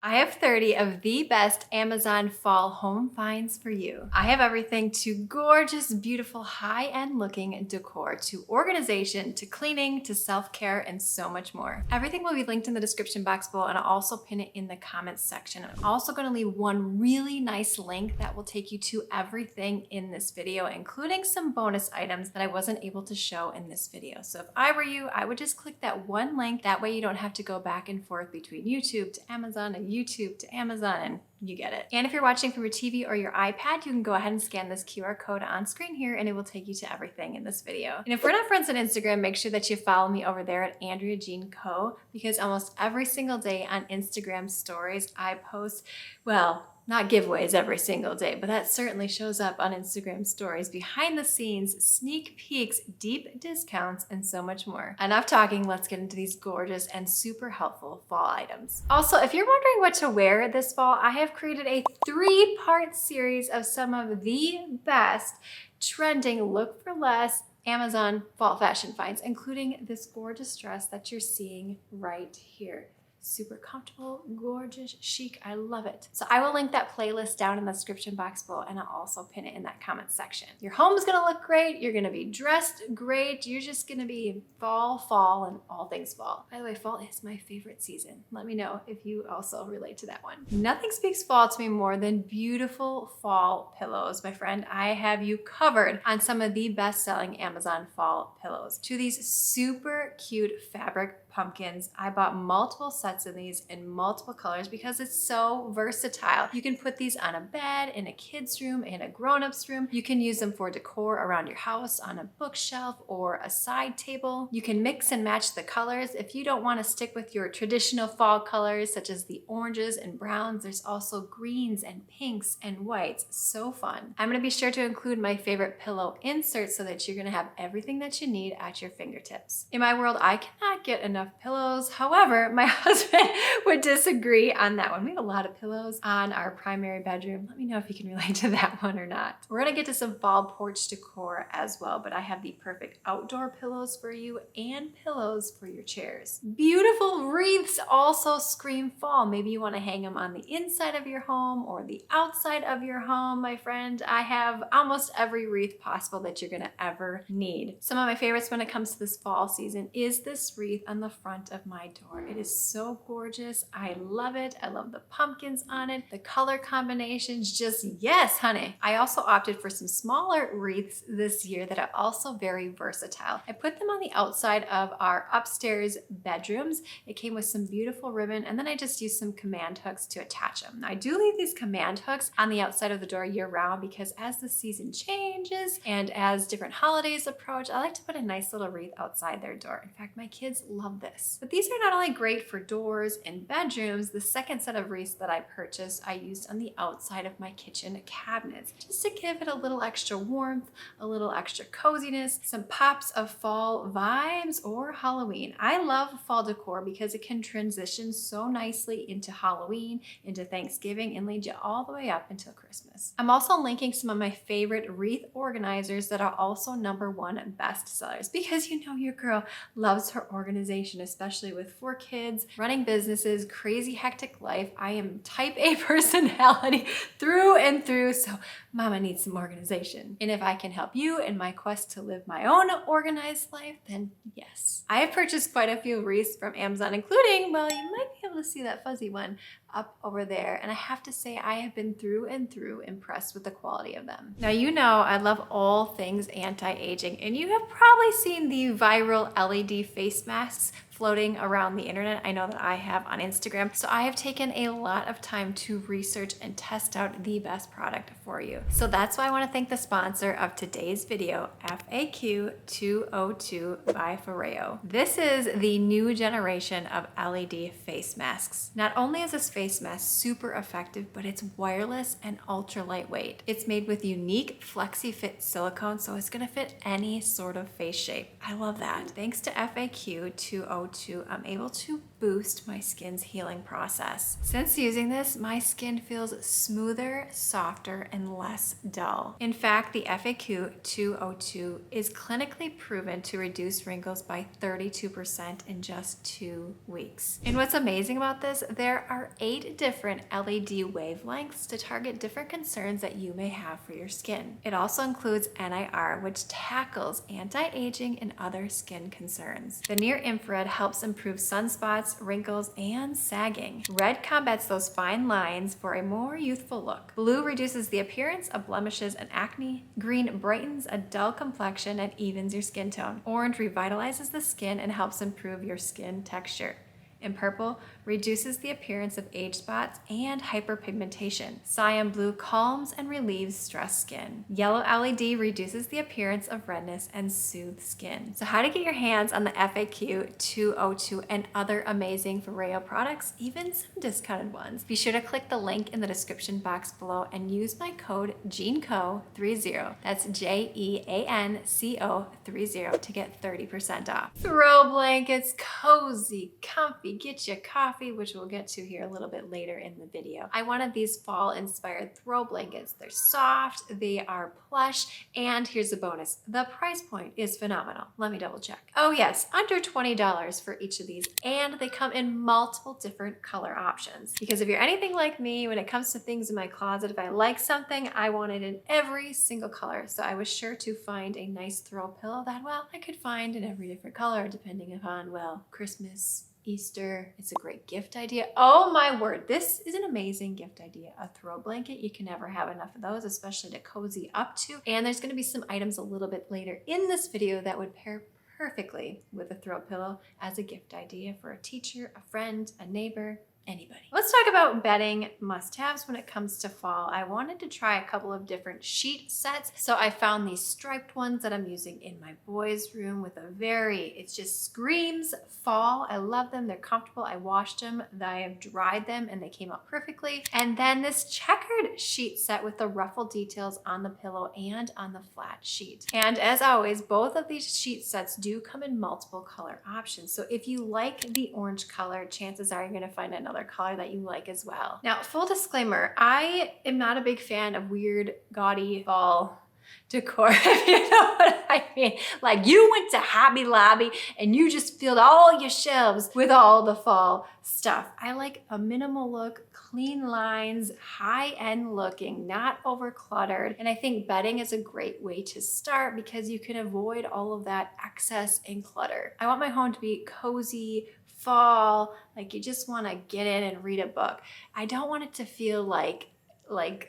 I have 30 of the best Amazon fall home finds for you. I have everything to gorgeous, beautiful, high-end looking decor, to organization, to cleaning, to self-care, and so much more. Everything will be linked in the description box below, and I'll also pin it in the comments section. I'm also gonna leave one really nice link that will take you to everything in this video, including some bonus items that I wasn't able to show in this video. So if I were you, I would just click that one link. That way you don't have to go back and forth between YouTube to Amazon and YouTube to Amazon, and you get it. And if you're watching from your TV or your iPad, you can go ahead and scan this QR code on screen here and it will take you to everything in this video. And if we're not friends on Instagram, make sure that you follow me over there at Andrea Jean-Co, because almost every single day on Instagram stories, I post, well, not giveaways every single day, but that certainly shows up on Instagram stories, behind the scenes, sneak peeks, deep discounts, and so much more. Enough talking, let's get into these gorgeous and super helpful fall items. Also, if you're wondering what to wear this fall, I have created a 3-part series of some of the best trending look for less Amazon fall fashion finds, including this gorgeous dress that you're seeing right here. Super comfortable, gorgeous, chic. I love it. So I will link that playlist down in the description box below, and I'll also pin it in that comment section. Your home's gonna look great. You're gonna be dressed great. You're just gonna be fall, and all things fall. By the way, fall is my favorite season. Let me know if you also relate to that one. Nothing speaks fall to me more than beautiful fall pillows. My friend, I have you covered on some of the best-selling Amazon fall pillows. To these super cute fabric pumpkins. I bought multiple sets of these in multiple colors because it's so versatile. You can put these on a bed, in a kid's room, in a grown-up's room. You can use them for decor around your house, on a bookshelf or a side table. You can mix and match the colors. If you don't want to stick with your traditional fall colors, such as the oranges and browns, there's also greens and pinks and whites. So fun. I'm going to be sure to include my favorite pillow inserts so that you're going to have everything that you need at your fingertips. In my world, I cannot get enough pillows. However, my husband would disagree on that one. We have a lot of pillows on our primary bedroom. Let me know if you can relate to that one or not. We're gonna get to some fall porch decor as well, but I have the perfect outdoor pillows for you and pillows for your chairs. Beautiful wreaths also scream fall. Maybe you want to hang them on the inside of your home or the outside of your home, my friend. I have almost every wreath possible that you're gonna ever need. Some of my favorites when it comes to this fall season is this wreath on the front of my door. It is so gorgeous. I love it. I love the pumpkins on it. The color combinations, just yes, honey. I also opted for some smaller wreaths this year that are also very versatile. I put them on the outside of our upstairs bedrooms. It came with some beautiful ribbon, and then I just used some command hooks to attach them. Now, I do leave these command hooks on the outside of the door year round because as the season changes and as different holidays approach, I like to put a nice little wreath outside their door. In fact, my kids love this. But these are not only great for doors and bedrooms, the second set of wreaths that I purchased, I used on the outside of my kitchen cabinets, just to give it a little extra warmth, a little extra coziness, some pops of fall vibes or Halloween. I love fall decor because it can transition so nicely into Halloween, into Thanksgiving, and lead you all the way up until Christmas. I'm also linking some of my favorite wreath organizers that are also #1 bestsellers, because you know your girl loves her organization, especially with 4 kids, running businesses, crazy hectic life. I am type A personality through and through, so mama needs some organization. And if I can help you in my quest to live my own organized life, then yes. I have purchased quite a few wreaths from Amazon, including, well, you might be able to see that fuzzy one up over there. And I have to say, I have been through and through impressed with the quality of them. Now, you know I love all things anti-aging, and you have probably seen the viral LED face masks floating around the internet. I know that I have on Instagram. So I have taken a lot of time to research and test out the best product for you. So that's why I want to thank the sponsor of today's video, FAQ 202 by Foreo. This is the new generation of LED face masks. Not only is this face mask super effective, but it's wireless and ultra lightweight. It's made with unique flexi fit silicone, so it's gonna fit any sort of face shape. I love that. Thanks to FAQ 202, I'm able to boost my skin's healing process. Since using this, my skin feels smoother, softer, and less dull. In fact, the FAQ 202 is clinically proven to reduce wrinkles by 32% in just 2 weeks. And what's amazing about this, there are 8 different LED wavelengths to target different concerns that you may have for your skin. It also includes NIR, which tackles anti-aging and other skin concerns. The near infrared helps improve sunspots, wrinkles, and sagging. Red combats those fine lines for a more youthful look. Blue reduces the appearance of blemishes and acne. Green brightens a dull complexion and evens your skin tone. Orange revitalizes the skin and helps improve your skin texture. And purple reduces the appearance of age spots and hyperpigmentation. Cyan blue calms and relieves stressed skin. Yellow LED reduces the appearance of redness and soothes skin. So how to get your hands on the FAQ 202 and other amazing Vareo products, even some discounted ones. Be sure to click the link in the description box below and use my code Jean-Co30. That's JEANCO30 to get 30% off. Throw blankets, cozy, comfy. Get you coffee, which we'll get to here a little bit later in the video. I wanted these fall inspired throw blankets. They're soft, they are plush, and here's the bonus. The price point is phenomenal. Let me double check. Oh yes, under $20 for each of these, and they come in multiple different color options. Because if you're anything like me, when it comes to things in my closet, if I like something, I want it in every single color. So I was sure to find a nice throw pillow that, well, I could find in every different color depending upon, well, Christmas, Easter. It's a great gift idea. Oh my word, this is an amazing gift idea. A throw blanket. You can never have enough of those, especially to cozy up to. And there's going to be some items a little bit later in this video that would pair perfectly with a throw pillow as a gift idea for a teacher, a friend, a neighbor, anybody. Let's talk about bedding must-haves when it comes to fall. I wanted to try a couple of different sheet sets. So I found these striped ones that I'm using in my boys' room with it just screams fall. I love them. They're comfortable. I washed them. I have dried them and they came out perfectly. And then this checkered sheet set with the ruffle details on the pillow and on the flat sheet. And as always, both of these sheet sets do come in multiple color options. So if you like the orange color, chances are you're going to find another color that you like as well. Now, full disclaimer, I am not a big fan of weird, gaudy fall decor, if you know what I mean. Like you went to Hobby Lobby and you just filled all your shelves with all the fall stuff. I like a minimal look, clean lines, high-end looking, not over cluttered. And I think bedding is a great way to start because you can avoid all of that excess and clutter. I want my home to be cozy, fall, like you just want to get in and read a book. I don't want it to feel like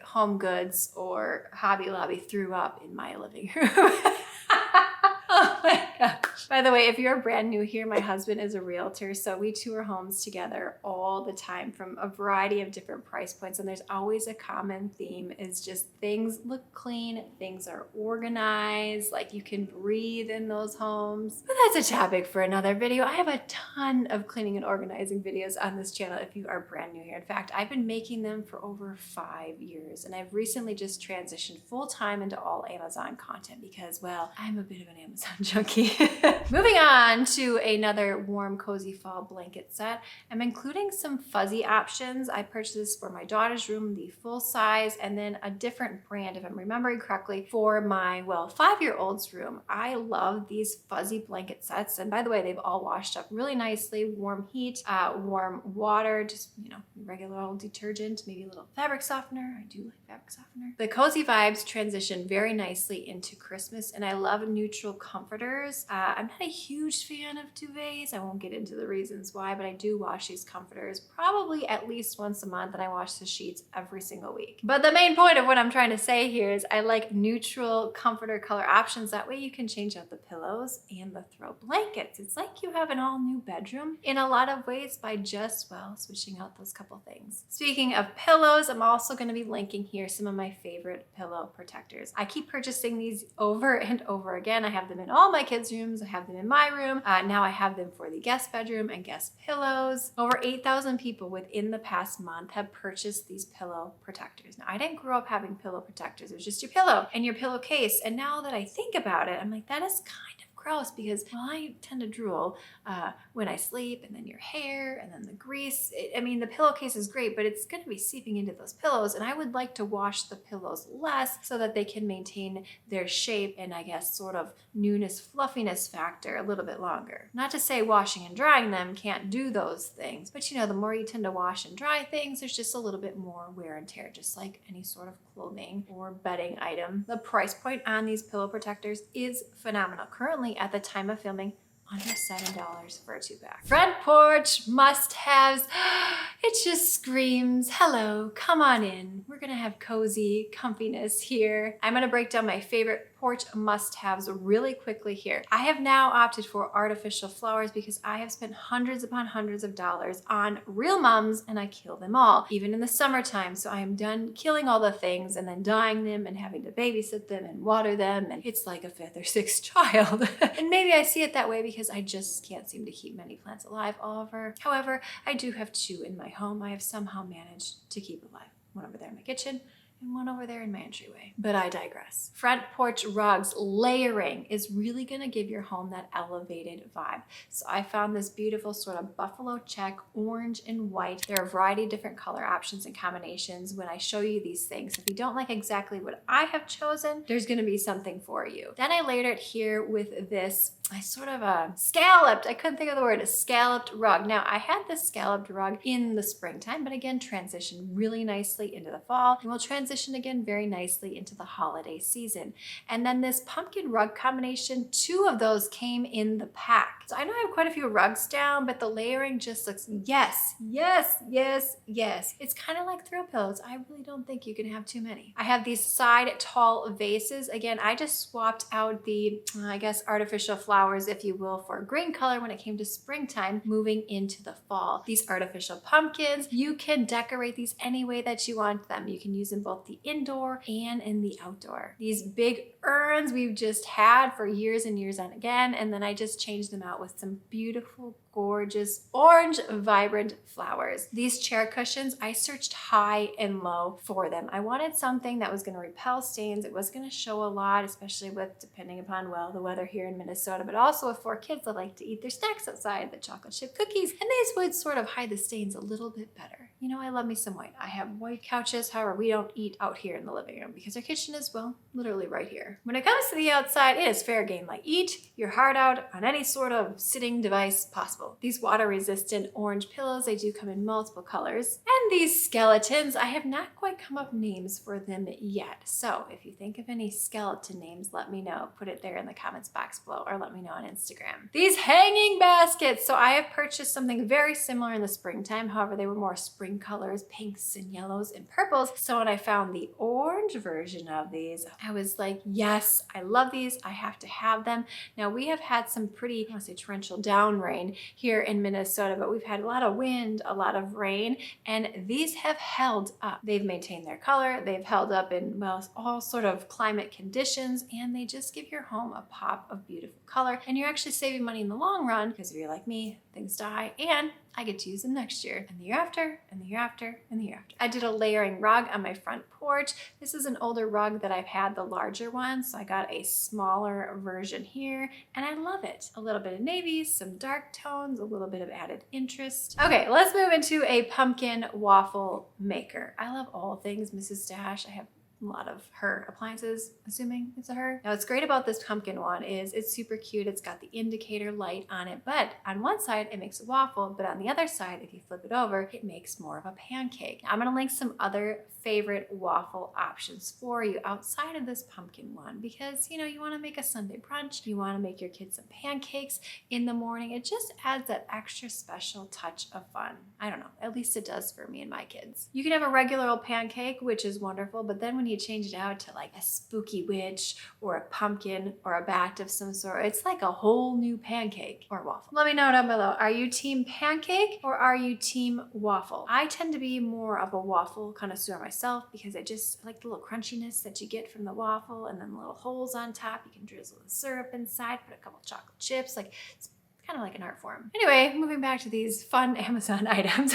Home Goods or Hobby Lobby threw up in my living room. Oh my gosh. By the way, if you're brand new here, my husband is a realtor, so we tour homes together all the time from a variety of different price points, and there's always a common theme is just things look clean, things are organized, like you can breathe in those homes. But that's a topic for another video. I have a ton of cleaning and organizing videos on this channel if you are brand new here. In fact, I've been making them for over 5 years, and I've recently just transitioned full-time into all Amazon content because, well, I'm a bit of an Amazon junkie. Moving on to another warm, cozy fall blanket set. I'm including some fuzzy options. I purchased this for my daughter's room, the full size, and then a different brand, if I'm remembering correctly, for my, well, 5-year-old's room. I love these fuzzy blanket sets. And by the way, they've all washed up really nicely. Warm heat, warm water, just, you know, regular old detergent, maybe a little fabric softener. I do like fabric softener. The cozy vibes transition very nicely into Christmas, and I love neutral comforters. I'm not a huge fan of duvets. I won't get into the reasons why, but I do wash these comforters probably at least once a month, and I wash the sheets every single week. But the main point of what I'm trying to say here is I like neutral comforter color options. That way you can change out the pillows and the throw blankets. It's like you have an all new bedroom in a lot of ways by just, well, switching out those couple things. Speaking of pillows, I'm also going to be linking here some of my favorite pillow protectors. I keep purchasing these over and over again. I have them in all my kids' rooms. I have them in my room. Now I have them for the guest bedroom and guest pillows. Over 8,000 people within the past month have purchased these pillow protectors. Now, I didn't grow up having pillow protectors. It was just your pillow and your pillowcase. And now that I think about it, I'm like, that is kind of gross because, well, I tend to drool when I sleep, and then your hair, and then the grease. I mean, the pillowcase is great, but it's going to be seeping into those pillows, and I would like to wash the pillows less so that they can maintain their shape and, I guess, sort of newness, fluffiness factor a little bit longer. Not to say washing and drying them can't do those things, but the more you tend to wash and dry things, there's just a little bit more wear and tear, just like any sort of clothing or bedding item. The price point on these pillow protectors is phenomenal. Currently, at the time of filming, under $7 for a 2-pack. Front porch must-haves. It just screams, hello, come on in. We're gonna have cozy comfiness here. I'm gonna break down my favorite porch must-haves really quickly here. I have now opted for artificial flowers because I have spent hundreds upon hundreds of dollars on real mums, and I kill them all, even in the summertime. So I am done killing all the things and then dyeing them and having to babysit them and water them, and it's like a 5th or 6th child. And maybe I see it that way because I just can't seem to keep many plants alive all over. However, I do have 2 in my home I have somehow managed to keep alive. One over there in my kitchen, and one over there in my entryway. But I digress. Front porch rugs, layering is really gonna give your home that elevated vibe. So I found this beautiful sort of buffalo check, orange and white. There are a variety of different color options and combinations when I show you these things. If you don't like exactly what I have chosen, there's gonna be something for you. Then I layered it here with this sort of a scalloped, I couldn't think of the word, a scalloped rug. Now I had this scalloped rug in the springtime, but again, transitioned really nicely into the fall, and will transition again very nicely into the holiday season. And then this pumpkin rug combination, 2 of those came in the pack. So I know I have quite a few rugs down, but the layering just looks, yes, yes, yes, yes. It's kind of like throw pillows. I really don't think you can have too many. I have these side tall vases. Again, I just swapped out the, I guess, artificial flowers, if you will, for a green color when it came to springtime, moving into the fall. These artificial pumpkins, you can decorate these any way that you want them. You can use them both the indoor and in the outdoor. These big urns we've just had for years and years on again, and then I just changed them out with some beautiful, gorgeous, orange, vibrant flowers. These chair cushions, I searched high and low for them. I wanted something that was going to repel stains. It was going to show a lot, especially with, depending upon, well, the weather here in Minnesota, but also with 4 kids that like to eat their snacks outside, the chocolate chip cookies, and these would sort of hide the stains a little bit better. I love me some white. I have white couches. However, we don't eat out here in the living room because our kitchen is, well, literally right here. When it comes to the outside, it is fair game. Like, eat your heart out on any sort of sitting device possible. These water-resistant orange pillows, they do come in multiple colors. And these skeletons, I have not quite come up with names for them yet. So if you think of any skeleton names, let me know. Put it there in the comments box below, or let me know on Instagram. These hanging baskets. So I have purchased something very similar in the springtime. However, they were more spring colors, pinks and yellows and purples. So when I found the orange version of these, I was like, yes, I love these. I have to have them. Now we have had some pretty, I want to say torrential down rain here in Minnesota, but we've had a lot of wind, a lot of rain, and these have held up. They've maintained their color. They've held up in, well, all sort of climate conditions, and they just give your home a pop of beautiful color. And you're actually saving money in the long run because if you're like me, things die, and I get to use them next year, and the year after, and the year after, and the year after. I did a layering rug on my front porch. This is an older rug that I've had, the larger one, so I got a smaller version here, and I love it. A little bit of navy, some dark tones, a little bit of added interest. Okay, let's move into a pumpkin waffle maker. I love all things Mrs. Dash. I have a lot of her appliances, assuming it's a her. Now what's great about this pumpkin one is it's super cute. It's got the indicator light on it, but on one side it makes a waffle, but on the other side, if you flip it over, it makes more of a pancake. Now, I'm gonna link some other favorite waffle options for you outside of this pumpkin one because, you wanna make a Sunday brunch, you wanna make your kids some pancakes in the morning. It just adds that extra special touch of fun. I don't know, at least it does for me and my kids. You can have a regular old pancake, which is wonderful, but then when you change it out to like a spooky witch or a pumpkin or a bat of some sort, it's like a whole new pancake or waffle. Let me know down below. Are you team pancake or are you team waffle? I tend to be more of a waffle connoisseur myself because I just like the little crunchiness that you get from the waffle, and then the little holes on top. You can drizzle the syrup inside, put a couple chocolate chips. Like, it's kind of like an art form. Anyway, moving back to these fun Amazon items.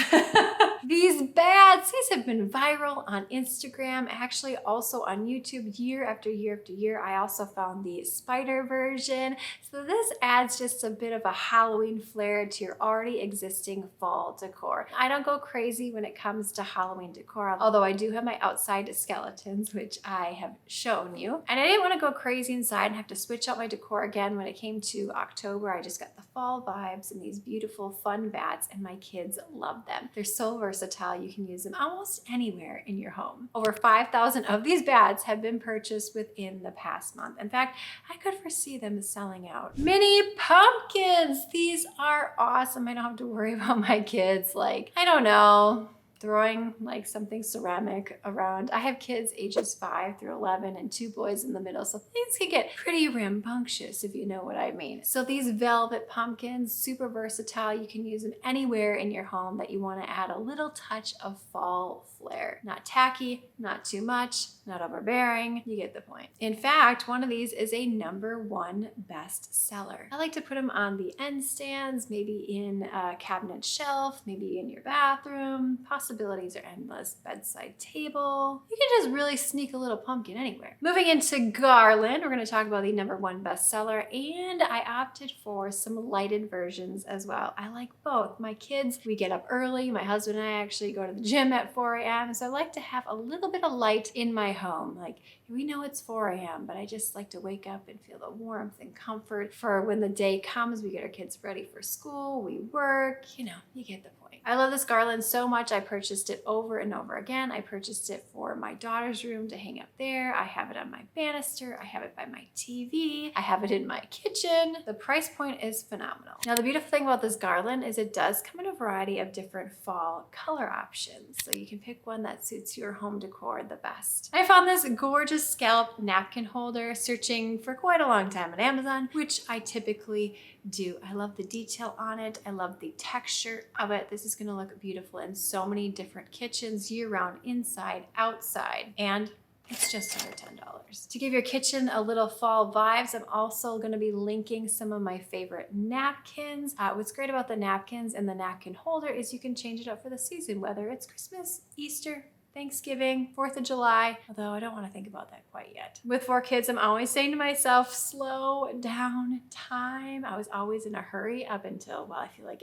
These bats, these have been viral on Instagram, actually also on YouTube year after year after year. I also found the spider version. So this adds just a bit of a Halloween flair to your already existing fall decor. I don't go crazy when it comes to Halloween decor, although I do have my outside skeletons, which I have shown you. And I didn't want to go crazy inside and have to switch out my decor again when it came to October. I just got the fall vibes and these beautiful fun bats, and my kids love them. They're so versatile. You can use them almost anywhere in your home. Over 5,000 of these bats have been purchased within the past month. In fact, I could foresee them selling out. Mini pumpkins. These are awesome. I don't have to worry about my kids, like, I don't know, throwing like something ceramic around. I have kids ages 5 through 11 and 2 boys in the middle, so things can get pretty rambunctious if you know what I mean. So these velvet pumpkins, super versatile. You can use them anywhere in your home that you want to add a little touch of fall flair. Not tacky, not too much, not overbearing. You get the point. In fact, one of these is a #1 bestseller. I like to put them on the end stands, maybe in a cabinet shelf, maybe in your bathroom. Possibilities are endless. Bedside table. You can just really sneak a little pumpkin anywhere. Moving into garland, we're going to talk about the #1 bestseller, and I opted for some lighted versions as well. I like both. My kids, we get up early. My husband and I actually go to the gym at 4 a.m. So I like to have a little bit of light in my home. Like, we know it's 4 a.m., but I just like to wake up and feel the warmth and comfort for when the day comes. We get our kids ready for school, we work, you get the point. I love this garland so much. I purchased it over and over again. I purchased it for my daughter's room to hang up there. I have it on my banister. I have it by my TV. I have it in my kitchen. The price point is phenomenal. Now, the beautiful thing about this garland is it does come in a variety of different fall color options. So you can pick one that suits your home decor the best. I found this gorgeous scallop napkin holder searching for quite a long time on Amazon, which I typically do. I love the detail on it. I love the texture of it. This is going to look beautiful in so many different kitchens year round, inside, outside, and it's just under $10. To give your kitchen a little fall vibes, I'm also going to be linking some of my favorite napkins. What's great about the napkins and the napkin holder is you can change it up for the season, whether it's Christmas, Easter, Thanksgiving, 4th of July, although I don't want to think about that quite yet. With 4 kids, I'm always saying to myself, slow down time. I was always in a hurry up until, well, I feel like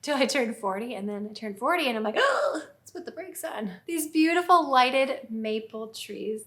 till I turned 40, and then I turned 40 and I'm like, oh, let's put the brakes on. These beautiful lighted maple trees.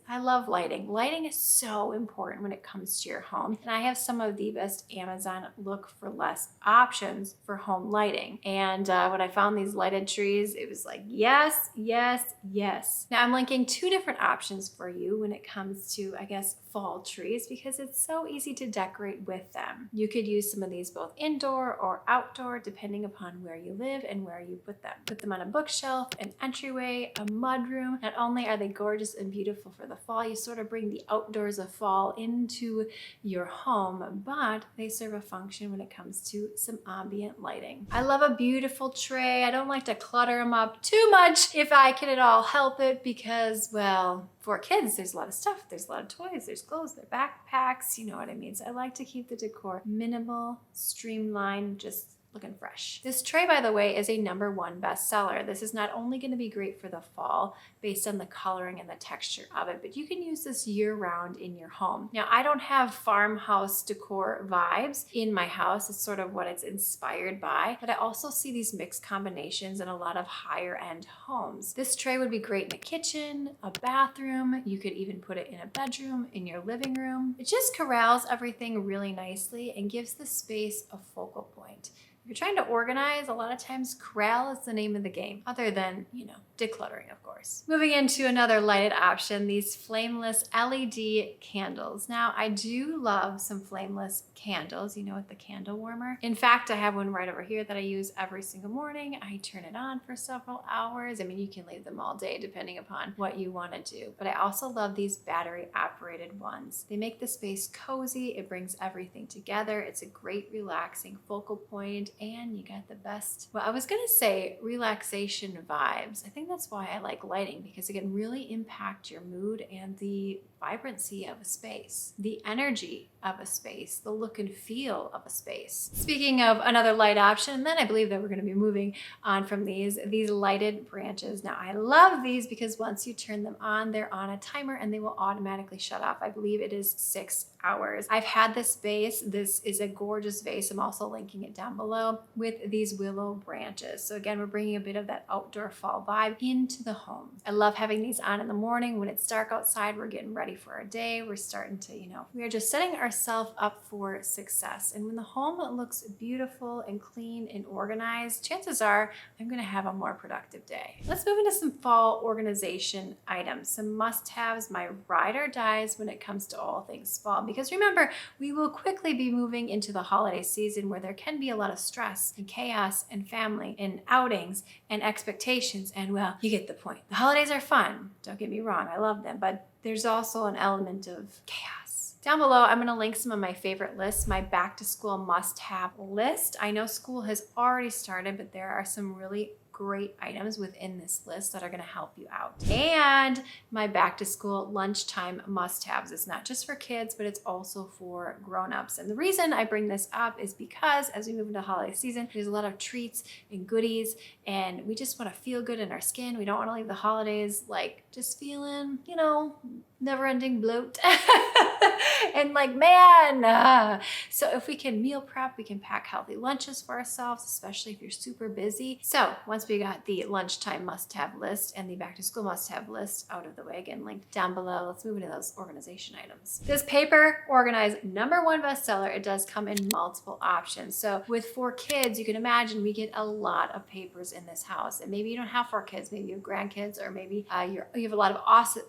I love lighting. Lighting is so important when it comes to your home. And I have some of the best Amazon look for less options for home lighting. And when I found these lighted trees, it was like, yes, yes, yes. Now I'm linking 2 different options for you when it comes to, I guess, fall trees, because it's so easy to decorate with them. You could use some of these both indoor or outdoor, depending upon where you live and where you put them. Put them on a bookshelf, an entryway, a mudroom. Not only are they gorgeous and beautiful for the fall, you sort of bring the outdoors of fall into your home, but they serve a function when it comes to some ambient lighting. I love a beautiful tray. I don't like to clutter them up too much if I can at all help it, because, well, for kids, there's a lot of stuff. There's a lot of toys, there's clothes, there's backpacks, you know what I mean. So I like to keep the decor minimal, streamlined, just looking fresh. This tray, by the way, is a #1 bestseller. This is not only going to be great for the fall based on the coloring and the texture of it, but you can use this year round in your home. Now, I don't have farmhouse decor vibes in my house. It's sort of what it's inspired by, but I also see these mixed combinations in a lot of higher end homes. This tray would be great in a kitchen, a bathroom. You could even put it in a bedroom, in your living room. It just corrals everything really nicely and gives the space a focal point. If you're trying to organize, a lot of times corral is the name of the game, other than, decluttering, of course. Moving into another lighted option, these flameless LED candles. Now, I do love some flameless candles, with the candle warmer. In fact, I have one right over here that I use every single morning. I turn it on for several hours. I mean, you can leave them all day depending upon what you want to do. But I also love these battery operated ones. They make the space cozy. It brings everything together. It's a great relaxing focal point, and you got the best, well, I was going to say relaxation vibes. I think that's why I like lighting, because it can really impact your mood and the vibrancy of a space. The energy of a space, the look and feel of a space. Speaking of another light option, and then I believe that we're going to be moving on from these lighted branches. Now I love these because once you turn them on, they're on a timer and they will automatically shut off. I believe it is 6 hours. I've had this vase. This is a gorgeous vase. I'm also linking it down below with these willow branches. So again, we're bringing a bit of that outdoor fall vibe into the home. I love having these on in the morning when it's dark outside. We're getting ready for our day. We're starting to, we are just setting ourselves up for success. And when the home looks beautiful and clean and organized, chances are I'm going to have a more productive day. Let's move into some fall organization items, some must-haves, my ride or dies when it comes to all things fall. Because remember, we will quickly be moving into the holiday season where there can be a lot of stress and chaos and family and outings and expectations. And well, you get the point. The holidays are fun. Don't get me wrong. I love them, but there's also an element of chaos. Down below, I'm going to link some of my favorite lists, my back to school must-have list. I know school has already started, but there are some really great items within this list that are going to help you out. And my back to school lunchtime must-haves. It's not just for kids, but it's also for grown-ups. And the reason I bring this up is because as we move into holiday season, there's a lot of treats and goodies, and we just want to feel good in our skin. We don't want to leave the holidays like just feeling, never-ending bloat. And like, man, so if we can meal prep, we can pack healthy lunches for ourselves, especially if you're super busy. So once we got the lunchtime must-have list and the back-to-school must-have list out of the way, again, linked down below, let's move into those organization items. This paper organized #1 bestseller. It does come in multiple options. So with 4 kids, you can imagine we get a lot of papers in this house. And maybe you don't have 4 kids, maybe you have grandkids, or maybe you have a lot of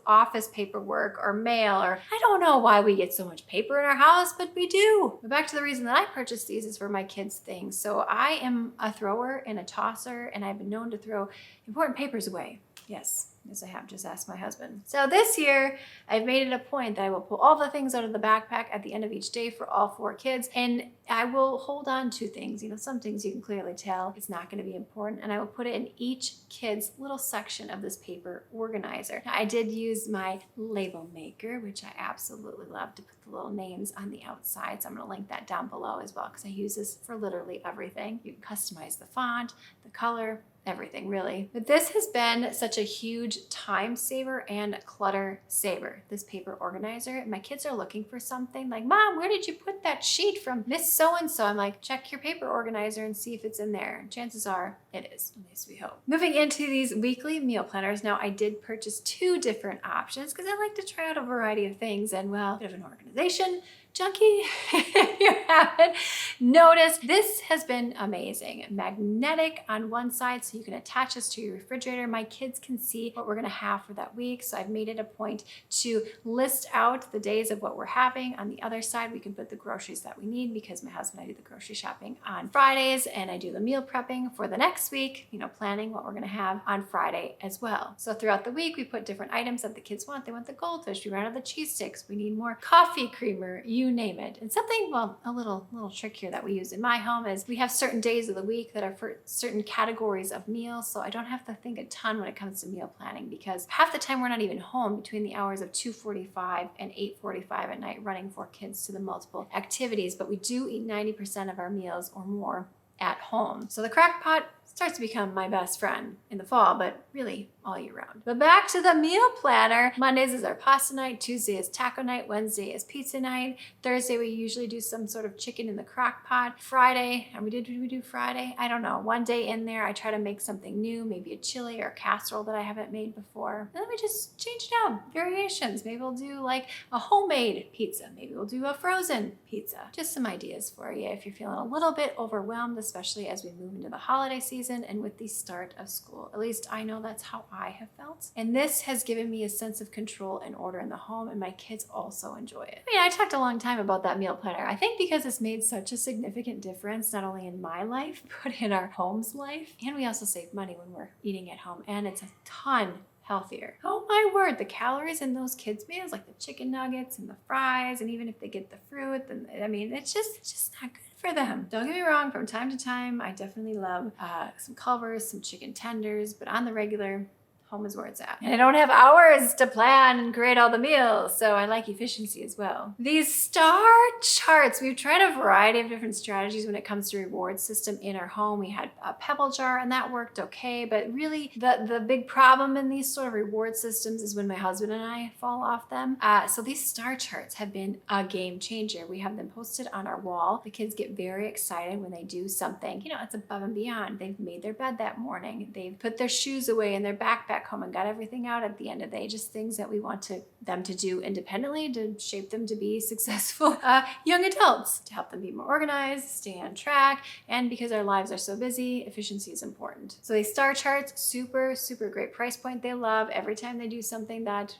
office paperwork or mail, or I don't know why we get so much paper in our house, but we do. But back to the reason that I purchased these is for my kids' things. So I am a thrower and a tosser, and I've been known to throw important papers away. Yes, I have. Just asked my husband. So this year, I've made it a point that I will pull all the things out of the backpack at the end of each day for all 4 kids, and I will hold on to things. Some things you can clearly tell it's not going to be important, and I will put it in each kid's little section of this paper organizer. Now, I did use my label maker, which I absolutely love, to put the little names on the outside. So I'm going to link that down below as well, because I use this for literally everything. You can customize the font, the color, everything really. But this has been such a huge time saver and clutter saver, this paper organizer. My kids are looking for something like, Mom, where did you put that sheet from Miss So-and-so? I'm like, check your paper organizer and see if it's in there. Chances are it is, at least we hope. Moving into these weekly meal planners. Now I did purchase 2 different options because I like to try out a variety of things, and well, a bit of an organization junkie, if you haven't noticed. This has been amazing. Magnetic on one side, so you can attach this to your refrigerator. My kids can see what we're gonna have for that week, so I've made it a point to list out the days of what we're having. On the other side, we can put the groceries that we need, because my husband and I do the grocery shopping on Fridays, and I do the meal prepping for the next week, planning what we're gonna have on Friday as well. So throughout the week, we put different items that the kids want. They want the goldfish, we ran out of the cheese sticks, we need more coffee creamer, you name it. And something, well, a little trick here that we use in my home is we have certain days of the week that are for certain categories of meals, so I don't have to think a ton when it comes to meal planning, because half the time we're not even home between the hours of 2:45 and 8:45 at night, running 4 kids to the multiple activities, but we do eat 90% of our meals or more at home. So the crock pot starts to become my best friend in the fall, but really all year round. But back to the meal planner. Mondays is our pasta night, Tuesday is taco night, Wednesday is pizza night, Thursday we usually do some sort of chicken in the crock pot. Friday, did we do Friday? I don't know. One day in there, I try to make something new, maybe a chili or a casserole that I haven't made before. And then we just change it up, variations. Maybe we'll do like a homemade pizza. Maybe we'll do a frozen pizza. Just some ideas for you if you're feeling a little bit overwhelmed, especially as we move into the holiday season and with the start of school. At least I know that's how I have felt. And this has given me a sense of control and order in the home, and my kids also enjoy it. I talked a long time about that meal planner. I think because it's made such a significant difference, not only in my life, but in our home's life. And we also save money when we're eating at home, and it's a ton healthier. Oh my word, the calories in those kids' meals, like the chicken nuggets and the fries, and even if they get the fruit, then it's just not good for them. Don't get me wrong, from time to time, I definitely love some Culver's, some chicken tenders, but on the regular, home is where it's at. And I don't have hours to plan and create all the meals, so I like efficiency as well. These star charts, we've tried a variety of different strategies when it comes to reward system in our home. We had a pebble jar and that worked okay, but really the big problem in these sort of reward systems is when my husband and I fall off them. So these star charts have been a game changer. We have them posted on our wall. The kids get very excited when they do something, it's above and beyond. They've made their bed that morning. They've put their shoes away in their backpack home and got everything out at the end of the day. Just things that we want them to do independently to shape them to be successful young adults, to help them be more organized, stay on track, and because our lives are so busy, efficiency is important. So these star charts, super, super great price point. They love every time they do something that,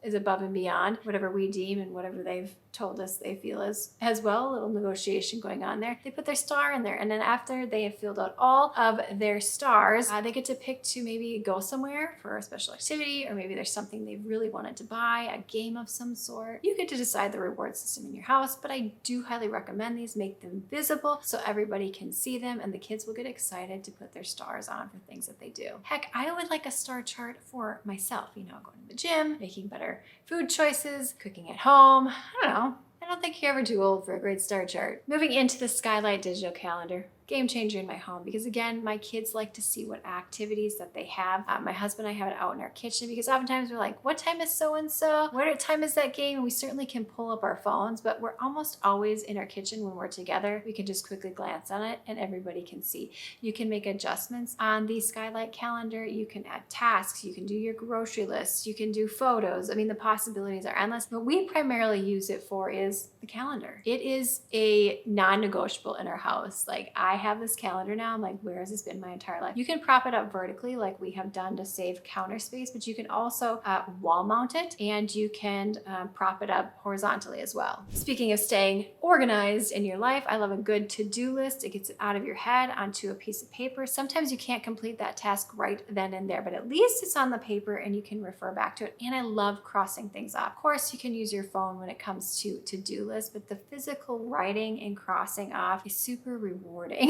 is above and beyond whatever we deem and whatever they've told us they feel is as well. A little negotiation going on there. They put their star in there, and then after they have filled out all of their stars, they get to pick to maybe go somewhere for a special activity, or maybe there's something they really wanted to buy, a game of some sort. You get to decide the reward system in your house, but I do highly recommend these. Make them visible so everybody can see them, and the kids will get excited to put their stars on for things that they do. Heck, I would like a star chart for myself, going to the gym, making better food choices, cooking at home. I don't know. I don't think you're ever too old for a great star chart. Moving into the Skylight digital calendar. Game changer in my home because again, my kids like to see what activities that they have. My husband and I have it out in our kitchen because oftentimes we're like, what time is so-and-so? What time is that game? And we certainly can pull up our phones, but we're almost always in our kitchen when we're together. We can just quickly glance on it and everybody can see. You can make adjustments on the Skylight calendar. You can add tasks. You can do your grocery lists. You can do photos. The possibilities are endless. What we primarily use it for is the calendar. It is a non-negotiable in our house. Like I have this calendar now. I'm like, where has this been my entire life? You can prop it up vertically like we have done to save counter space, but you can also wall mount it and you can prop it up horizontally as well. Speaking of staying organized in your life, I love a good to-do list. It gets it out of your head onto a piece of paper. Sometimes you can't complete that task right then and there, but at least it's on the paper and you can refer back to it. And I love crossing things off. Of course, you can use your phone when it comes to to-do lists, but the physical writing and crossing off is super rewarding.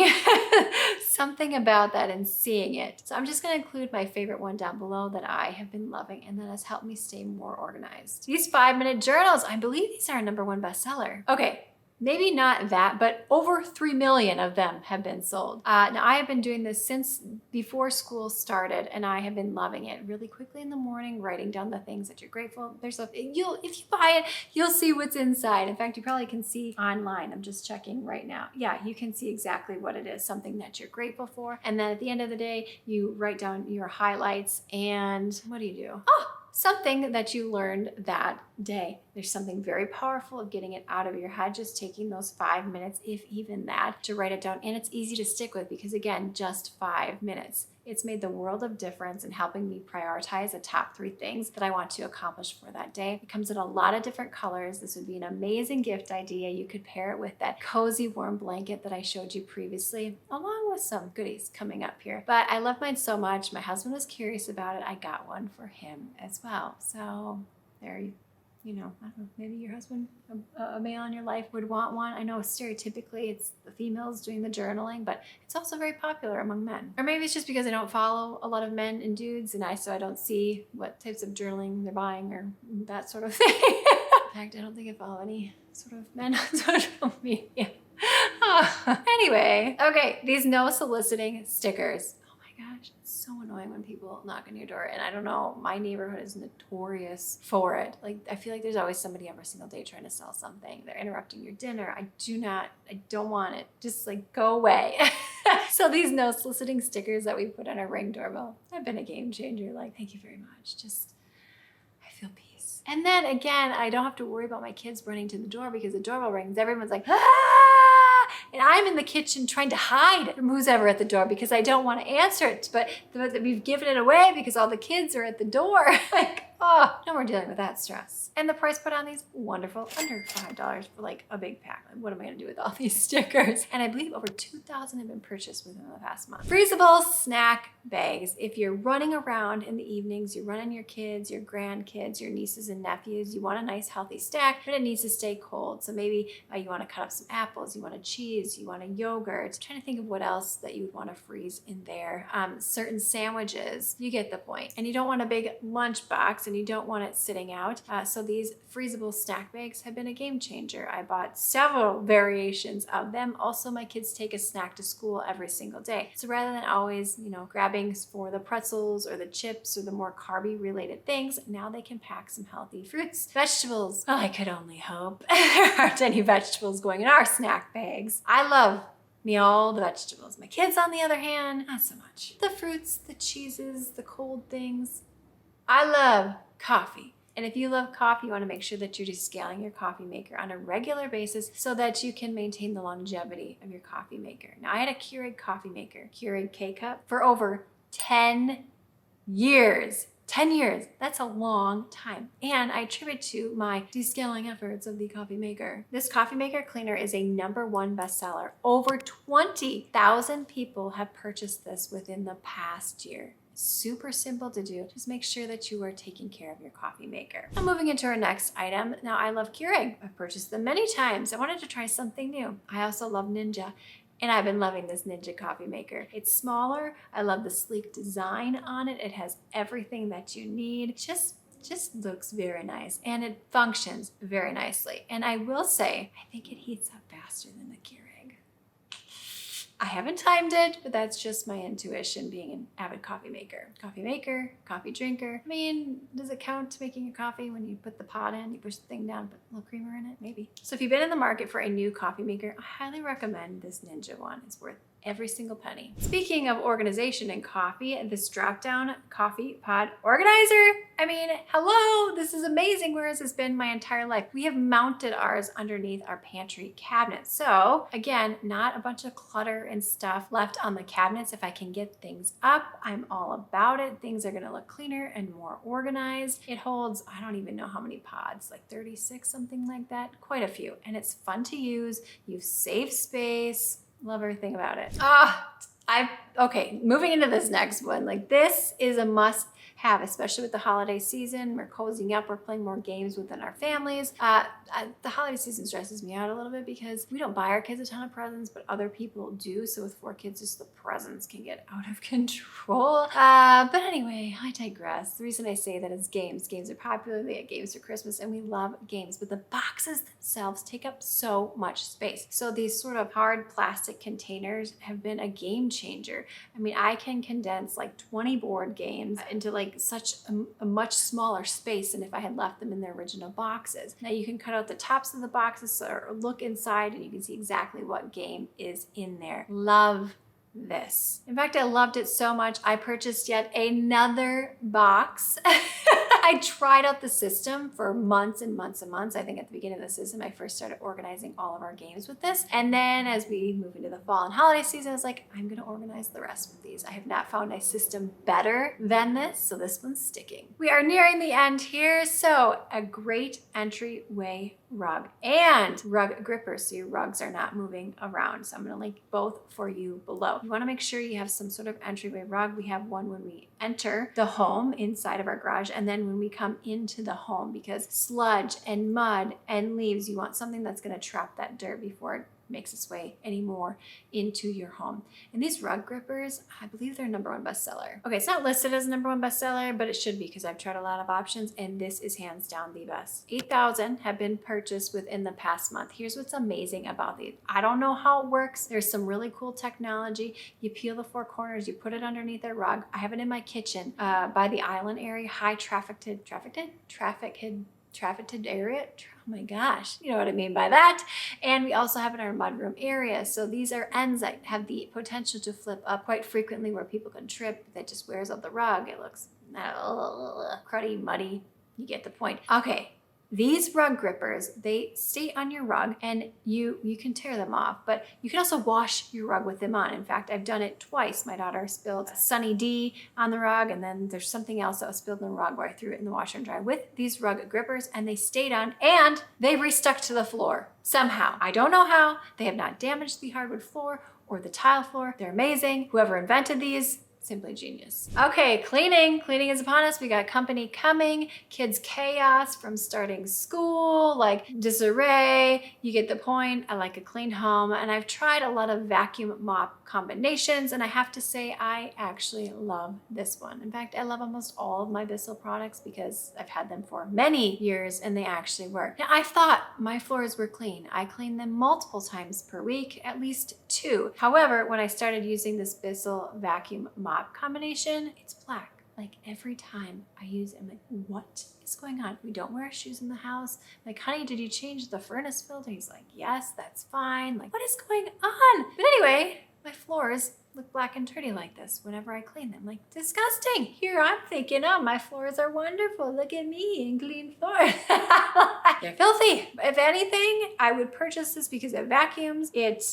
Something about that and seeing it. So I'm just going to include my favorite one down below that I have been loving and that has helped me stay more organized. These 5-minute journals, I believe these are our #1 bestseller. Okay. Maybe not that, but over 3 million of them have been sold. Now I have been doing this since before school started and I have been loving it. Really quickly in the morning, writing down the things that you're grateful. If you buy it, you'll see what's inside. In fact, you probably can see online. I'm just checking right now. Yeah, you can see exactly what it is, something that you're grateful for. And then at the end of the day, you write down your highlights and what do? Something that you learned that day. There's something very powerful of getting it out of your head, just taking those 5 minutes, if even that, to write it down. And it's easy to stick with because again, just 5 minutes. It's made the world of difference in helping me prioritize the top 3 things that I want to accomplish for that day. It comes in a lot of different colors. This would be an amazing gift idea. You could pair it with that cozy warm blanket that I showed you previously, along with some goodies coming up here. But I love mine so much. My husband was curious about it. I got one for him as well. So there I don't know, maybe your husband, a male in your life would want one. I know stereotypically it's the females doing the journaling, but it's also very popular among men. Or maybe it's just because I don't follow a lot of men and dudes so I don't see what types of journaling they're buying or that sort of thing. In fact, I don't think I follow any sort of men on social media. Anyway, okay, these no soliciting stickers. Gosh, it's so annoying when people knock on your door. And I don't know, my neighborhood is notorious for it. Like, I feel like there's always somebody every single day trying to sell something. They're interrupting your dinner. I don't want it. Just like, go away. So these no soliciting stickers that we put on our Ring doorbell have been a game changer. Like, thank you very much. I feel peace. And then again, I don't have to worry about my kids running to the door because the doorbell rings. Everyone's like, ah! And I'm in the kitchen trying to hide from who's ever at the door because I don't want to answer it. But we've given it away because all the kids are at the door. Like, oh, no more dealing with that stress. And the price put on these, wonderful, under $5 for like a big pack. Like, what am I gonna do with all these stickers? And I believe over 2,000 have been purchased within the past month. Freezable snack bags. If you're running around in the evenings, you're running your kids, your grandkids, your nieces and nephews, you want a nice healthy snack, but it needs to stay cold. So maybe you wanna cut up some apples, you wanna cheese, you want a yogurt. I'm trying to think of what else that you would want to freeze in there. Certain sandwiches, you get the point. And you don't want a big lunch box and you don't want it sitting out. So these freezable snack bags have been a game changer. I bought several variations of them. Also, my kids take a snack to school every single day. So rather than always, grabbing for the pretzels or the chips or the more carby related things, now they can pack some healthy fruits, vegetables. Well, I could only hope there aren't any vegetables going in our snack bags. I love me all the vegetables. My kids, on the other hand, not so much. The fruits, the cheeses, the cold things. I love coffee. And if you love coffee, you want to make sure that you're descaling your coffee maker on a regular basis so that you can maintain the longevity of your coffee maker. Now, I had a Keurig coffee maker, Keurig K-Cup, for over 10 years. 10 years, that's a long time. And I attribute to my descaling efforts of the coffee maker. This coffee maker cleaner is a #1 bestseller. Over 20,000 people have purchased this within the past year. Super simple to do. Just make sure that you are taking care of your coffee maker. Now moving into our next item. Now I love Keurig. I've purchased them many times. I wanted to try something new. I also love Ninja. And I've been loving this Ninja coffee maker. It's smaller. I love the sleek design on it. It has everything that you need. Just looks very nice and it functions very nicely. And I will say, I think it heats up faster than the Keurig. I haven't timed it, but that's just my intuition being an avid coffee maker, coffee drinker. I mean, does it count making your coffee when you put the pot in, you push the thing down, put a little creamer in it? Maybe. So if you've been in the market for a new coffee maker, I highly recommend this Ninja one. It's worth every single penny. Speaking of organization and coffee, this drop-down coffee pod organizer. I mean, hello, this is amazing. Where has this been my entire life? We have mounted ours underneath our pantry cabinet. So again, not a bunch of clutter and stuff left on the cabinets. If I can get things up, I'm all about it. Things are gonna look cleaner and more organized. It holds, I don't even know how many pods, like 36, something like that. Quite a few. And it's fun to use. You save space. Love everything about it. Okay, moving into this next one. Like this is a must have, especially with the holiday season. We're cozying up, we're playing more games within our families. The holiday season stresses me out a little bit because we don't buy our kids a ton of presents, but other people do. So with 4 kids, just the presents can get out of control. But anyway, I digress. The reason I say that is games. Games are popular, they get games for Christmas, and we love games, but the boxes themselves take up so much space. So these sort of hard plastic containers have been a game changer. I mean, I can condense like 20 board games into like such a much smaller space than if I had left them in their original boxes. Now you can cut out the tops of the boxes or look inside and you can see exactly what game is in there. Love this. In fact, I loved it so much, I purchased yet another box. I tried out the system for months and months and months. I think at the beginning of the system, I first started organizing all of our games with this. And then as we move into the fall and holiday season, I was like, I'm gonna organize the rest with these. I have not found a system better than this, so this one's sticking. We are nearing the end here. So a great entryway rug and rug grippers so your rugs are not moving around. So I'm gonna link both for you below. You wanna make sure you have some sort of entryway rug. We have one when we enter the home inside of our garage and then when we come into the home, because sludge and mud and leaves, you want something that's gonna trap that dirt before it makes its way anymore into your home. And these rug grippers, I believe they're #1 bestseller. Okay, it's not listed as #1 bestseller, but it should be because I've tried a lot of options and this is hands down the best. 8,000 have been purchased within the past month. Here's what's amazing about these. I don't know how it works. There's some really cool technology. You peel the 4 corners, you put it underneath a rug. I have it in my kitchen by the island area, high trafficked area. Oh my gosh, you know what I mean by that. And we also have it in our mudroom area. So these are ends that have the potential to flip up quite frequently where people can trip. That just wears out the rug. It looks cruddy, muddy. You get the point. Okay. These rug grippers, they stay on your rug and you can tear them off, but you can also wash your rug with them on. In fact, I've done it twice. My daughter spilled Sunny D on the rug and then there's something else that was spilled in the rug where I threw it in the washer and dryer with these rug grippers and they stayed on and they restuck to the floor somehow. I don't know how. They have not damaged the hardwood floor or the tile floor. They're amazing. Whoever invented these, Simply genius. Okay, cleaning. Cleaning is upon us. We got company coming, kids chaos from starting school, like disarray. You get the point. I like a clean home, and I've tried a lot of vacuum mop combinations, and I have to say I actually love this one. In fact, I love almost all of my Bissell products because I've had them for many years and they actually work. Now, I thought my floors were clean. I clean them multiple times per week, at least 2. However, when I started using this Bissell vacuum mop combination, it's black. Like every time I use it, I'm like, what is going on? We don't wear shoes in the house. I'm like, honey, did you change the furnace filter? He's like, yes, that's fine. Like, what is going on? But anyway, my floors look black and dirty like this whenever I clean them. Like, disgusting. Here I'm thinking, oh, my floors are wonderful. Look at me and clean floors. They're filthy. If anything, I would purchase this because it vacuums. It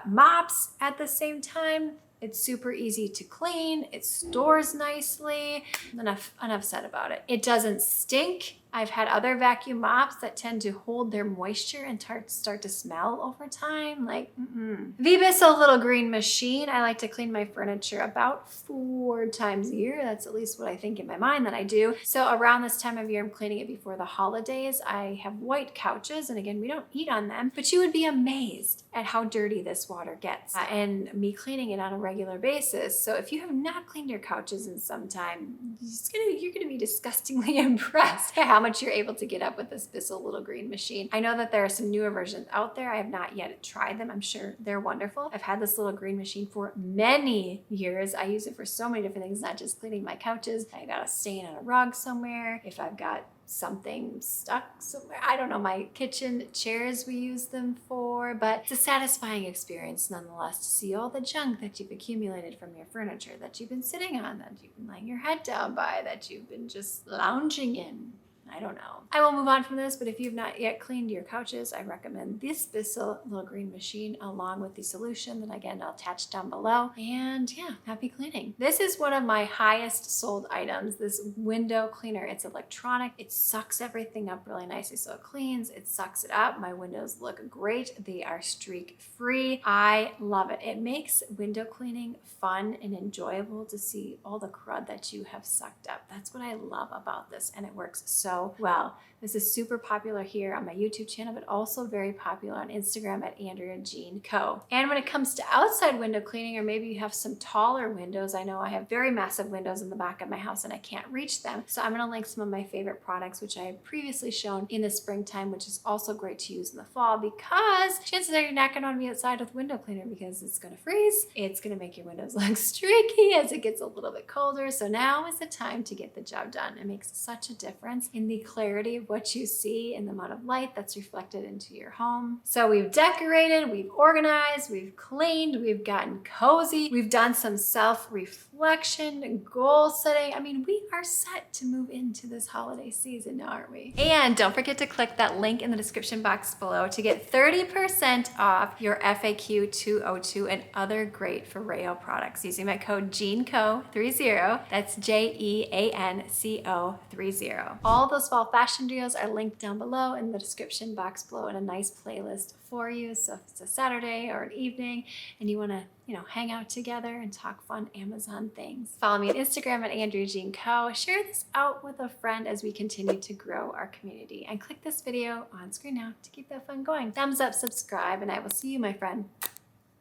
mops at the same time. It's super easy to clean. It stores nicely. Enough said about it. It doesn't stink. I've had other vacuum mops that tend to hold their moisture and start to smell over time. Like, The Bissell little green machine. I like to clean my furniture about 4 times a year. That's at least what I think in my mind that I do. So around this time of year, I'm cleaning it before the holidays. I have white couches, and again, we don't eat on them, but you would be amazed at how dirty this water gets and me cleaning it on a regular basis. So if you have not cleaned your couches in some time, you're gonna be disgustingly impressed at how much you're able to get up with this Bissell little green machine. I know that there are some newer versions out there. I have not yet tried them. I'm sure they're wonderful. I've had this little green machine for many years. I use it for so many different things, not just cleaning my couches. I got a stain on a rug somewhere. If I've got something stuck somewhere. I don't know, my kitchen chairs we use them for, but it's a satisfying experience nonetheless to see all the junk that you've accumulated from your furniture, that you've been sitting on, that you've been laying your head down by, that you've been just lounging in. I don't know. I will move on from this, but if you've not yet cleaned your couches, I recommend this Bissell little green machine along with the solution that again I'll attach down below. And yeah, happy cleaning. This is one of my highest sold items, this window cleaner. It's electronic. It sucks everything up really nicely. So it cleans, it sucks it up. My windows look great. They are streak free. I love it. It makes window cleaning fun and enjoyable to see all the crud that you have sucked up. That's what I love about this, and it works so well. This is super popular here on my YouTube channel, but also very popular on Instagram at Andrea Jean-Co. And when it comes to outside window cleaning, or maybe you have some taller windows, I know I have very massive windows in the back of my house and I can't reach them. So I'm gonna link some of my favorite products, which I have previously shown in the springtime, which is also great to use in the fall because chances are you're not gonna wanna be outside with window cleaner because it's gonna freeze. It's gonna make your windows look streaky as it gets a little bit colder. So now is the time to get the job done. It makes such a difference in the clarity of what you see and the amount of light that's reflected into your home. So we've decorated, we've organized, we've cleaned, we've gotten cozy, we've done some self-reflection, goal setting. I mean, we are set to move into this holiday season now, aren't we? And don't forget to click that link in the description box below to get 30% off your FAQ 202 and other great Foreo products using my code JEANCO30. That's JEANCO30. All those fall fashion deals are linked down below in the description box below in a nice playlist for you. So if it's a Saturday or an evening and you want to, hang out together and talk fun Amazon things, follow me on Instagram at Andrea Jean-Co. Share this out with a friend as we continue to grow our community, and click this video on screen now to keep that fun going. Thumbs up, subscribe, and I will see you, my friend,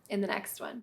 in the next one.